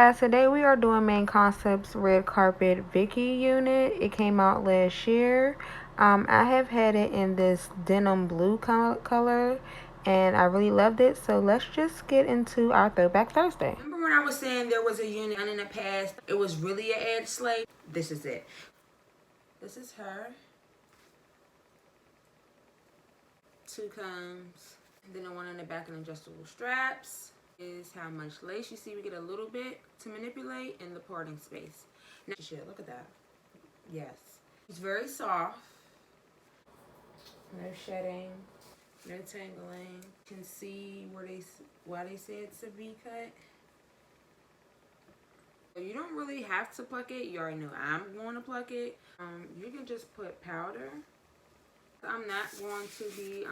guys, today we are doing Main Concepts Red Carpet Vicky unit. It came out last year. I have had it in this denim blue color and I really loved it. So let's just get into our Throwback Thursday. Remember when I was saying there was a unit in the past, it was really an ad slave? This is it. This is her. 2 combs. And then the one in the back and adjustable straps. Is how much lace you see. We get a little bit to manipulate in the parting space. Now, look at that. Yes. It's very soft. No shedding. No tangling. You can see why they say it's a V cut. You don't really have to pluck it. You already know I'm going to pluck it. You can just put powder. I'm not going to be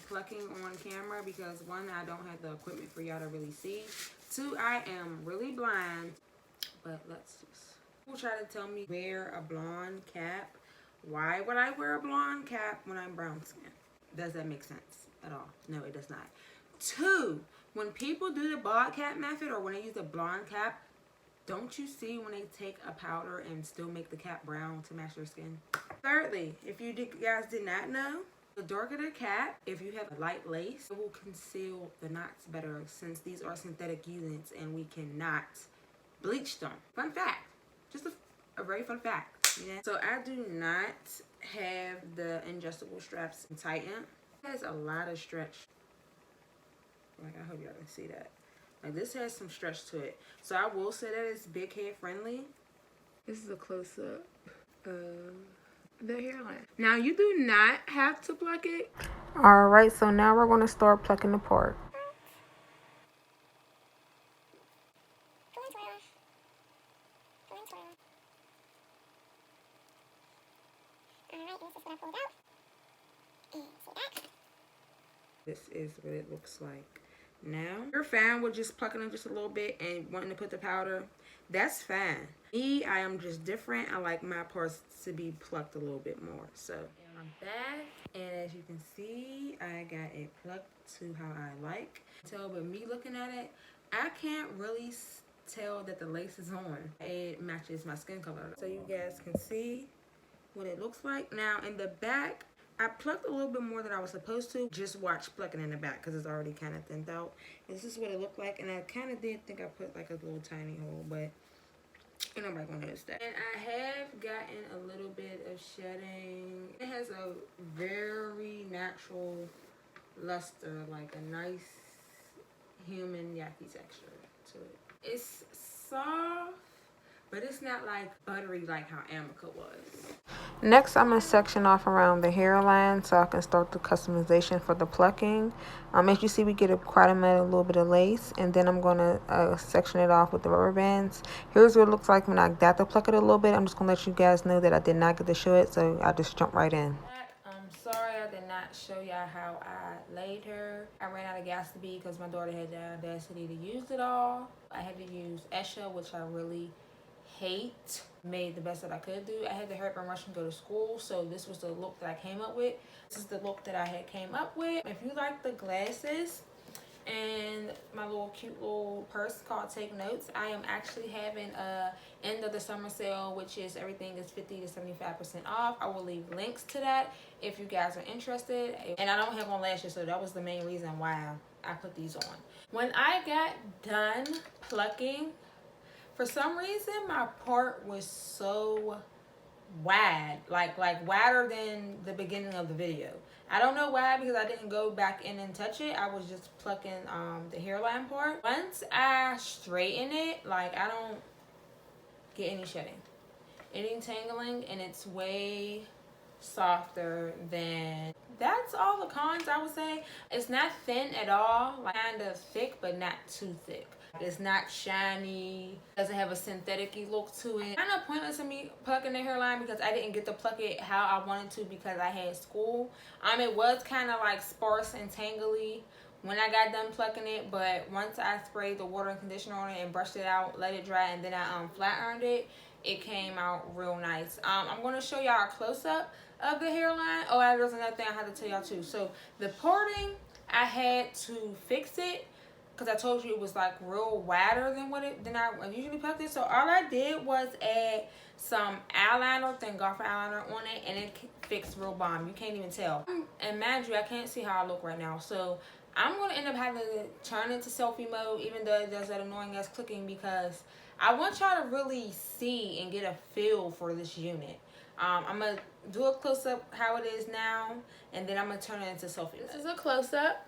plucking on camera because 1, I don't have the equipment for y'all to really see. 2, I am really blind. But let's just... People try to tell me wear a blonde cap. Why would I wear a blonde cap when I'm brown skin? Does that make sense at all? No, it does not. 2, when people do the bald cap method or when they use a blonde cap, don't you see when they take a powder and still make the cap brown to match their skin? Thirdly, if you guys did not know, the darker the cap, if you have a light lace, it will conceal the knots better since these are synthetic units and we cannot bleach them. Fun fact. Just a very fun fact. Yeah. So I do not have the adjustable straps tightened. It has a lot of stretch. Like, I hope y'all can see that. Like, this has some stretch to it. So I will say that it's big head friendly. This is a close-up of the hairline. Now, you do not have to pluck it. Alright, so now we're going to start plucking the part. This is what it looks like. Now, if you're fine with just plucking it just a little bit and wanting to put the powder, that's fine. Me, I am just different. I like my parts to be plucked a little bit more. So, and I'm back, and as you can see, I got it plucked to how I like. But me looking at it, I can't really tell that the lace is on. It matches my skin color. So you guys can see what it looks like. Now, in the back, I plucked a little bit more than I was supposed to. Just watch plucking in the back because it's already kind of thinned out. This is what it looked like. And I kind of did think I put like a little tiny hole, but ain't nobody gonna notice that. And I have gotten a little bit of shedding. It has a very natural luster, like a nice human yucky texture to it. It's soft, but it's not like buttery like how Amica was. Next, I'm going to section off around the hairline so I can start the customization for the plucking. As you see, we get quite a little bit of lace, and then I'm going to section it off with the rubber bands. Here's what it looks like when I got to pluck it a little bit. I'm just going to let you guys know that I did not get to show it, so I just jump right in. I'm sorry I did not show y'all how I laid her. I ran out of gas to be because my daughter had the audacity to use it all. I had to use Esha, which I really hate. Made the best that I could do. I had to hurry up and rush and go to school, so this was the look that I came up with. This is the look that I had came up with. If you like the glasses and my little cute little purse called Take Notes, I am actually having a end of the summer sale, which is everything is 50 to 75% off. I will leave links to that if you guys are interested. And I don't have on lashes, so that was the main reason why I put these on. When I got done plucking, for some reason, my part was so wide, like wider than the beginning of the video. I don't know why, because I didn't go back in and touch it. I was just plucking the hairline part. Once I straighten it, like, I don't get any shedding, any tangling, and it's way softer than... That's all the cons, I would say. It's not thin at all, like kind of thick, but not too thick. It's not shiny, doesn't have a synthetic-y look to it. Kind of pointless to me plucking the hairline because I didn't get to pluck it how I wanted to because I had school. It was kind of like sparse and tangly when I got done plucking it, but once I sprayed the water and conditioner on it and brushed it out, let it dry, and then I flat-ironed it, it came out real nice. I'm going to show y'all a close-up of the hairline. Oh, there's another thing I had to tell y'all too. So the parting, I had to fix it because I told you it was like real wider than I usually put this. So all I did was add some eyeliner, golf eyeliner on it, and it fixed real bomb. You can't even tell. And mind you, I can't see how I look right now. So I'm gonna end up having to turn into selfie mode, even though it does that annoying ass clicking, because I want y'all to really see and get a feel for this unit. I'm gonna do a close up how it is now, and then I'm gonna turn it into selfie mode. This is a close up.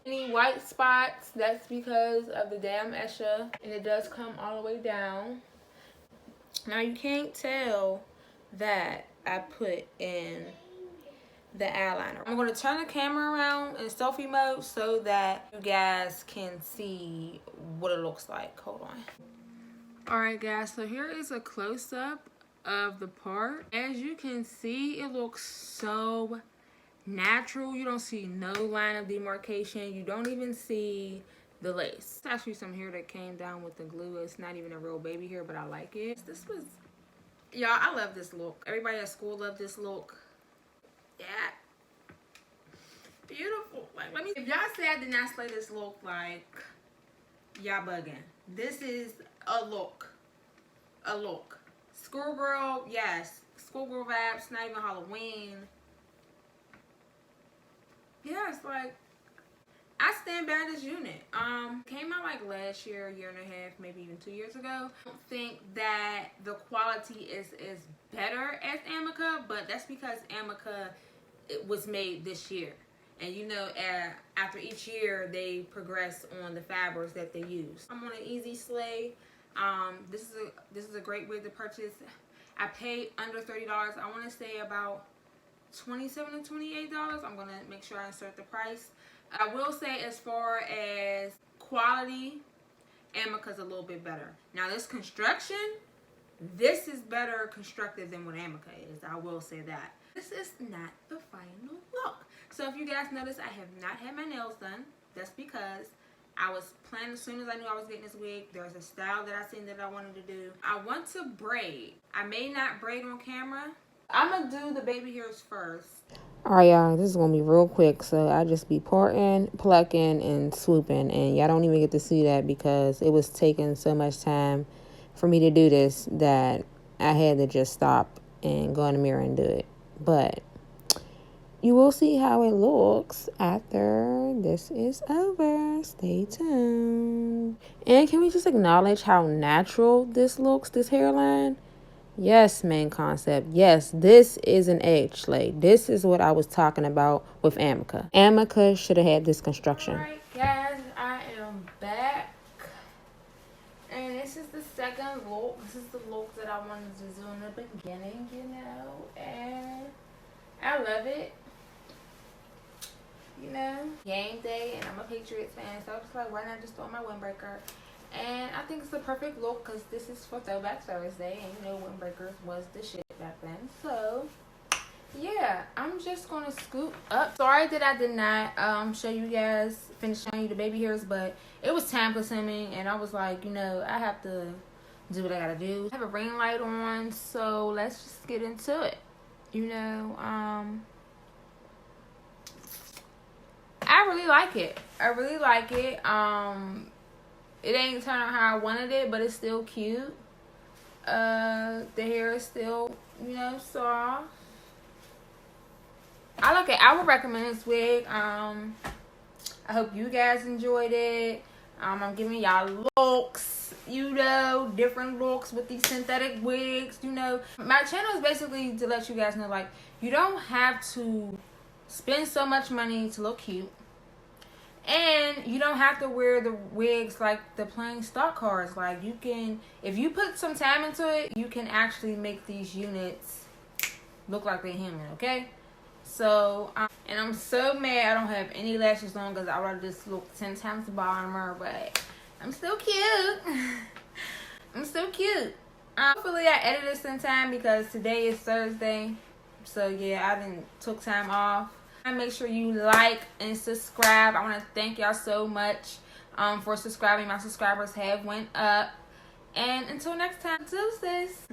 Any white spots, that's because of the damn Esha, and it does come all the way down. Now you can't tell that I put in the eyeliner. I'm going to turn the camera around in selfie mode so that you guys can see what it looks like. Hold on. Alright guys, so here is a close-up of the part. As you can see, it looks so natural. You don't see no line of demarcation. You don't even see the lace. It's actually some hair that came down with the glue. It's not even a real baby hair, but I like it. This was, y'all, I love this look. Everybody at school loved this look. Yeah. Beautiful. Like, let me, if y'all say I did not slay this look, like, y'all bugging. This is a look. A look. Schoolgirl, yes. Schoolgirl vibes, not even Halloween. Yeah, it's like, I stand by this unit. Came out like last year, year and a half, maybe even 2 years ago. I don't think that the quality is better as Amica, but that's because Amica, it was made this year. And you know, after each year, they progress on the fabrics that they use. I'm on an easy slay. This is a great way to purchase. I paid under $30. I want to say about $27 to $28. I'm gonna make sure I insert the price. I will say, as far as quality, Amica's a little bit better. Now this construction, this is better constructed than what Amica is. I will say that. This is not the final look. So if you guys notice, I have not had my nails done. That's because I was planning, as soon as I knew I was getting this wig, there's a style that I seen that I wanted to do. I want to braid. I may not braid on camera. I'm gonna do the baby hairs first. Alright, y'all, this is gonna be real quick. So I just be parting, plucking, and swooping, and y'all don't even get to see that because it was taking so much time for me to do this that I had to just stop and go in the mirror and do it. But you will see how it looks after this is over. Stay tuned. And can we just acknowledge how natural this looks, this hairline? Yes, main concept. Yes, this is an edge slay. This is what I was talking about with Amica. Amica should have had this construction. Alright guys, I am back. And this is the second look. This is the look that I wanted to do in the beginning, you know. And I love it. You know, game day, and I'm a Patriots fan, so I was like, why not just throw my windbreaker? And I think it's the perfect look because this is for Throwback Thursday, and you know, windbreakers was the shit back then. So yeah, I'm just gonna scoop up. Sorry that I did not show you guys, finish showing you the baby hairs, but it was time consuming, and I was like, you know, I have to do what I gotta do. I have a ring light on, so let's just get into it. You know, I really like it. I really like it. It ain't turning out how I wanted it, but it's still cute. The hair is still, you know, soft. I like it. I would recommend this wig. I hope you guys enjoyed it. I'm giving y'all looks, you know, different looks with these synthetic wigs, you know. My channel is basically to let you guys know, like, you don't have to spend so much money to look cute. And you don't have to wear the wigs like the plain stock cars. Like, you can, if you put some time into it, you can actually make these units look like they're human, okay? So, and I'm so mad I don't have any lashes on because I would just look 10 times bomber, but I'm still cute. I'm still cute. Hopefully I edited this in time because today is Thursday. So yeah, I didn't took time off. Make sure you like and subscribe. I want to thank y'all so much for subscribing. My subscribers have went up. And until next time, deuces.